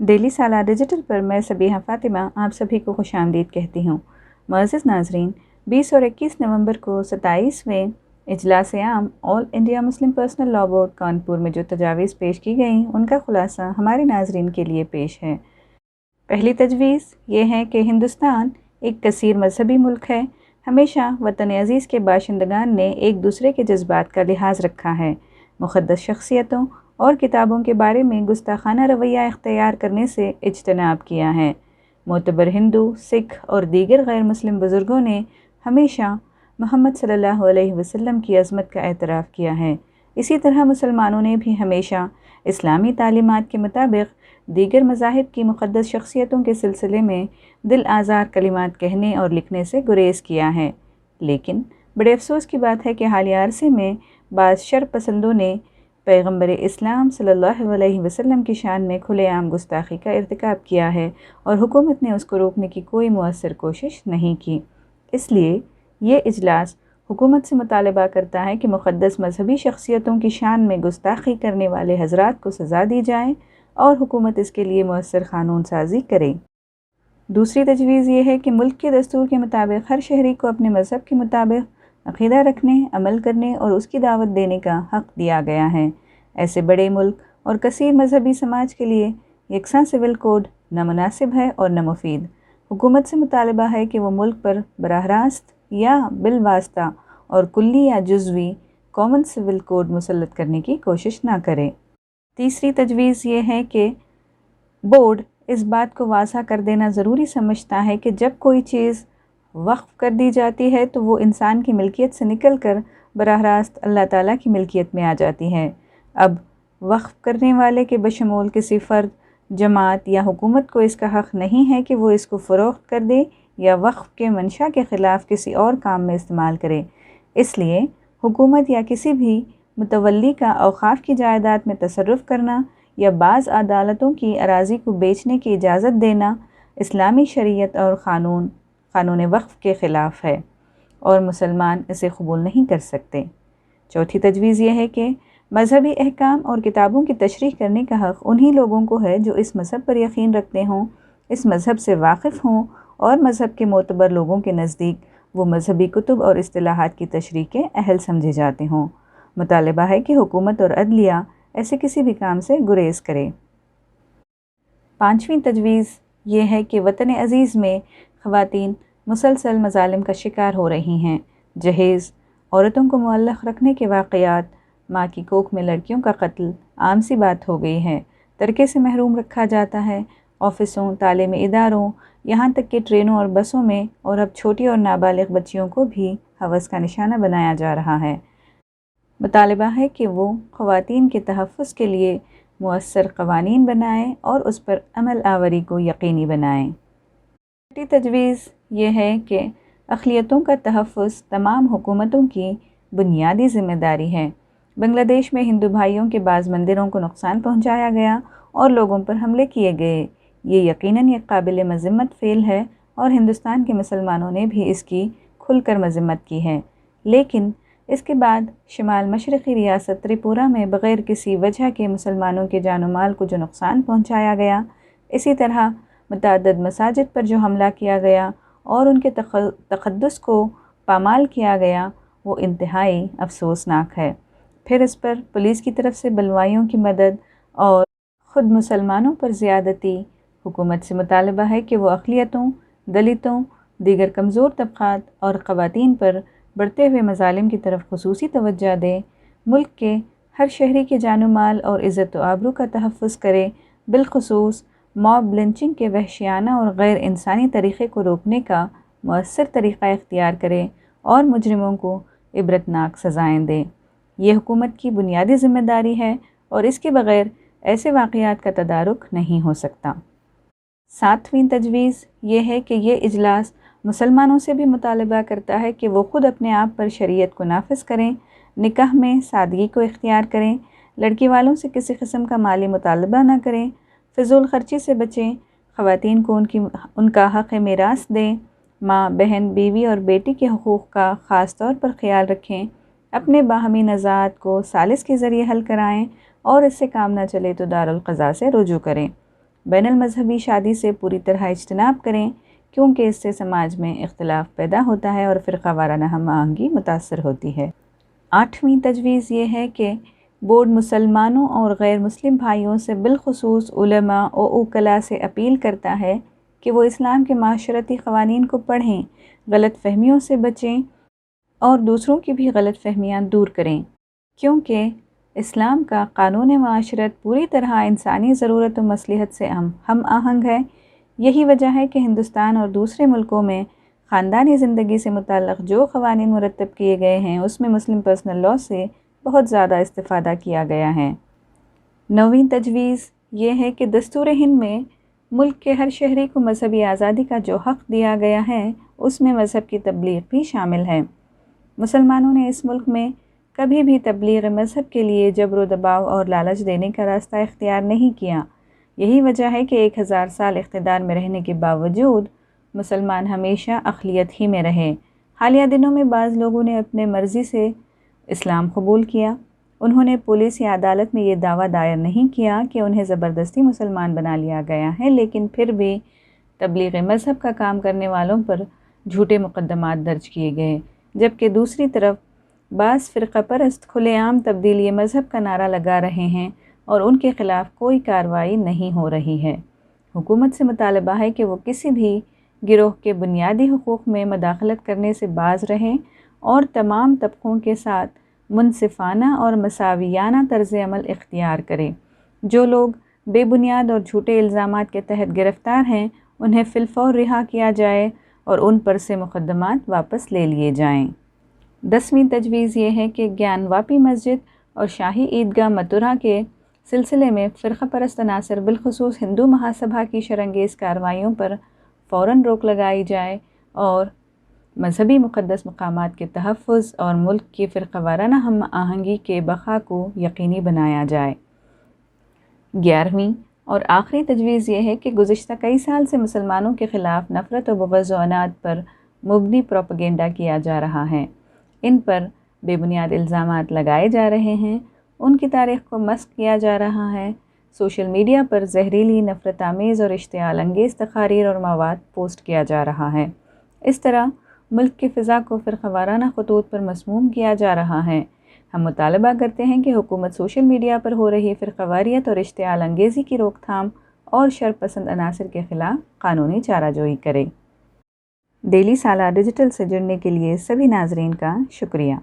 Daily سالہ digital پر میں سبیحہ فاطمہ آپ سبھی کو خوش آمدید کہتی ہوں۔ معزز ناظرین، 20 اور 21 نومبر کو 27ویں اجلاس عام all India Muslim personal law board Kanpur میں جو تجاویز پیش کی گئیں ان کا خلاصہ ہمارے ناظرین کے لیے پیش ہے۔ پہلی تجویز یہ ہے کہ ہندوستان ایک کثیر مذہبی ملک ہے۔ ہمیشہ وطن عزیز کے باشندگان نے ایک دوسرے کے جذبات کا لحاظ رکھا ہے، مقدس شخصیتوں اور کتابوں کے بارے میں گستاخانہ رویہ اختیار کرنے سے اجتناب کیا ہے۔ معتبر ہندو، سکھ اور دیگر غیر مسلم بزرگوں نے ہمیشہ محمد صلی اللہ علیہ وسلم کی عظمت کا اعتراف کیا ہے۔ اسی طرح مسلمانوں نے بھی ہمیشہ اسلامی تعلیمات کے مطابق دیگر مذاہب کی مقدس شخصیتوں کے سلسلے میں دل آزار کلمات کہنے اور لکھنے سے گریز کیا ہے۔ لیکن بڑے افسوس کی بات ہے کہ حالیہ عرصے میں بعض شر پسندوں نے پیغمبر اسلام صلی اللہ علیہ وسلم کی شان میں کھلے عام گستاخی کا ارتکاب کیا ہے اور حکومت نے اس کو روکنے کی کوئی مؤثر کوشش نہیں کی۔ اس لیے یہ اجلاس حکومت سے مطالبہ کرتا ہے کہ مقدس مذہبی شخصیتوں کی شان میں گستاخی کرنے والے حضرات کو سزا دی جائے اور حکومت اس کے لیے مؤثر قانون سازی کرے۔ دوسری تجویز یہ ہے کہ ملک کے دستور کے مطابق ہر شہری کو اپنے مذہب کے مطابق عقیدہ رکھنے، عمل کرنے اور اس کی دعوت دینے کا حق دیا گیا ہے۔ ایسے بڑے ملک اور کثیر مذہبی سماج کے لیے یکساں سول کوڈ نہ مناسب ہے اور نہ مفید۔ حکومت سے مطالبہ ہے کہ وہ ملک پر براہ راست یا بالواسطہ اور کلی یا جزوی کامن سول کوڈ مسلط کرنے کی کوشش نہ کرے۔ تیسری تجویز یہ ہے کہ بورڈ اس بات کو واضح کر دینا ضروری سمجھتا ہے کہ جب کوئی چیز وقف کر دی جاتی ہے تو وہ انسان کی ملکیت سے نکل کر براہ راست اللہ تعالیٰ کی ملکیت میں آ جاتی ہے۔ اب وقف کرنے والے کے بشمول کسی فرد، جماعت یا حکومت کو اس کا حق نہیں ہے کہ وہ اس کو فروخت کر دے یا وقف کے منشا کے خلاف کسی اور کام میں استعمال کرے۔ اس لیے حکومت یا کسی بھی متولی کا اوقاف کی جائیداد میں تصرف کرنا یا بعض عدالتوں کی اراضی کو بیچنے کی اجازت دینا اسلامی شریعت اور قانون وقف کے خلاف ہے اور مسلمان اسے قبول نہیں کر سکتے۔ چوتھی تجویز یہ ہے کہ مذہبی احکام اور کتابوں کی تشریح کرنے کا حق انہی لوگوں کو ہے جو اس مذہب پر یقین رکھتے ہوں، اس مذہب سے واقف ہوں اور مذہب کے معتبر لوگوں کے نزدیک وہ مذہبی کتب اور اصطلاحات کی تشریح کے اہل سمجھے جاتے ہوں۔ مطالبہ ہے کہ حکومت اور عدلیہ ایسے کسی بھی کام سے گریز کرے۔ پانچویں تجویز یہ ہے کہ وطن عزیز میں خواتین مسلسل مظالم کا شکار ہو رہی ہیں۔ جہیز، عورتوں کو معلق رکھنے کے واقعات، ماں کی کوکھ میں لڑکیوں کا قتل عام سی بات ہو گئی ہے۔ ترکے سے محروم رکھا جاتا ہے۔ آفسوں، تعلیمی اداروں، یہاں تک کہ ٹرینوں اور بسوں میں، اور اب چھوٹی اور نابالغ بچیوں کو بھی ہوس کا نشانہ بنایا جا رہا ہے۔ مطالبہ ہے کہ وہ خواتین کے تحفظ کے لیے مؤثر قوانین بنائیں اور اس پر عمل آوری کو یقینی بنائیں۔ چھٹی تجویز یہ ہے کہ اقلیتوں کا تحفظ تمام حکومتوں کی بنیادی ذمہ داری ہے۔ بنگلہ دیش میں ہندو بھائیوں کے بعض مندروں کو نقصان پہنچایا گیا اور لوگوں پر حملے کیے گئے۔ یہ یقیناً ایک قابل مذمت فعل ہے اور ہندوستان کے مسلمانوں نے بھی اس کی کھل کر مذمت کی ہے۔ لیکن اس کے بعد شمال مشرقی ریاست تریپورہ میں بغیر کسی وجہ کے مسلمانوں کے جان و مال کو جو نقصان پہنچایا گیا، اسی طرح متعدد مساجد پر جو حملہ کیا گیا اور ان کے تقدس کو پامال کیا گیا، وہ انتہائی افسوسناک ہے۔ پھر اس پر پولیس کی طرف سے بلوائیوں کی مدد اور خود مسلمانوں پر زیادتی۔ حکومت سے مطالبہ ہے کہ وہ اقلیتوں، دلتوں، دیگر کمزور طبقات اور خواتین پر بڑھتے ہوئے مظالم کی طرف خصوصی توجہ دے، ملک کے ہر شہری کے جان و مال اور عزت و آبرو کا تحفظ کرے، بالخصوص موب لنچنگ کے وحشیانہ اور غیر انسانی طریقے کو روکنے کا مؤثر طریقہ اختیار کرے اور مجرموں کو عبرتناک سزائیں دے۔ یہ حکومت کی بنیادی ذمہ داری ہے اور اس کے بغیر ایسے واقعات کا تدارک نہیں ہو سکتا۔ ساتویں تجویز یہ ہے کہ یہ اجلاس مسلمانوں سے بھی مطالبہ کرتا ہے کہ وہ خود اپنے آپ پر شریعت کو نافذ کریں، نکاح میں سادگی کو اختیار کریں، لڑکی والوں سے کسی قسم کا مالی مطالبہ نہ کریں، فضول خرچی سے بچیں، خواتین کو ان کا حق میراث دیں، ماں، بہن، بیوی اور بیٹی کے حقوق کا خاص طور پر خیال رکھیں، اپنے باہمی نزاعات کو ثالث کے ذریعے حل کرائیں اور اس سے کام نہ چلے تو دارالقضاء سے رجوع کریں۔ بین المذہبی شادی سے پوری طرح اجتناب کریں کیونکہ اس سے سماج میں اختلاف پیدا ہوتا ہے اور فرقہ وارانہ ہم آہنگی متاثر ہوتی ہے۔ 8ویں تجویز یہ ہے کہ بورڈ مسلمانوں اور غیر مسلم بھائیوں سے بالخصوص علماء و اوکلا سے اپیل کرتا ہے کہ وہ اسلام کے معاشرتی قوانین کو پڑھیں، غلط فہمیوں سے بچیں اور دوسروں کی بھی غلط فہمیاں دور کریں، کیونکہ اسلام کا قانون معاشرت پوری طرح انسانی ضرورت و مصلحت سے ہم آہنگ ہے۔ یہی وجہ ہے کہ ہندوستان اور دوسرے ملکوں میں خاندانی زندگی سے متعلق جو قوانین مرتب کیے گئے ہیں اس میں مسلم پرسنل لاء سے بہت زیادہ استفادہ کیا گیا ہے۔ 9ویں تجویز یہ ہے کہ دستور ہند میں ملک کے ہر شہری کو مذہبی آزادی کا جو حق دیا گیا ہے اس میں مذہب کی تبلیغ بھی شامل ہے۔ مسلمانوں نے اس ملک میں کبھی بھی تبلیغ مذہب کے لیے جبر و دباؤ اور لالچ دینے کا راستہ اختیار نہیں کیا۔ یہی وجہ ہے کہ 1000 سال اقتدار میں رہنے کے باوجود مسلمان ہمیشہ اقلیت ہی میں رہے۔ حالیہ دنوں میں بعض لوگوں نے اپنے مرضی سے اسلام قبول کیا۔ انہوں نے پولیس یا عدالت میں یہ دعویٰ دائر نہیں کیا کہ انہیں زبردستی مسلمان بنا لیا گیا ہے، لیکن پھر بھی تبلیغ مذہب کا کام کرنے والوں پر جھوٹے مقدمات درج کیے گئے، جبکہ دوسری طرف بعض فرقہ پرست کھلے عام تبدیلی مذہب کا نعرہ لگا رہے ہیں اور ان کے خلاف کوئی کارروائی نہیں ہو رہی ہے۔ حکومت سے مطالبہ ہے کہ وہ کسی بھی گروہ کے بنیادی حقوق میں مداخلت کرنے سے باز رہیں اور تمام طبقوں کے ساتھ منصفانہ اور مساویانہ طرز عمل اختیار کرے۔ جو لوگ بے بنیاد اور جھوٹے الزامات کے تحت گرفتار ہیں انہیں فی الفور رہا کیا جائے اور ان پر سے مقدمات واپس لے لیے جائیں۔ 10ویں تجویز یہ ہے کہ گیان واپی مسجد اور شاہی عیدگاہ متھرا کے سلسلے میں فرقہ پرست عناصر بالخصوص ہندو مہاسبھا کی شرانگیز کارروائیوں پر فوراً روک لگائی جائے اور مذہبی مقدس مقامات کے تحفظ اور ملک کی فرقہ وارانہ ہم آہنگی کے بقا کو یقینی بنایا جائے۔ 11ویں اور آخری تجویز یہ ہے کہ گزشتہ کئی سال سے مسلمانوں کے خلاف نفرت و بغض و عناد پر مبنی پروپیگنڈا کیا جا رہا ہے۔ ان پر بے بنیاد الزامات لگائے جا رہے ہیں، ان کی تاریخ کو مسخ کیا جا رہا ہے، سوشل میڈیا پر زہریلی، نفرت آمیز اور اشتعال انگیز تقاریر اور مواد پوسٹ کیا جا رہا ہے۔ اس طرح ملک کی فضا کو فرقہ وارانہ خطوط پر مسموم کیا جا رہا ہے۔ ہم مطالبہ کرتے ہیں کہ حکومت سوشل میڈیا پر ہو رہی فرقہ واریت اور اشتعال انگیزی کی روک تھام اور شر پسند عناصر کے خلاف قانونی چارہ جوئی کرے۔ ڈیلی سالہ ڈیجیٹل سے جڑنے کے لیے سبھی ناظرین کا شکریہ۔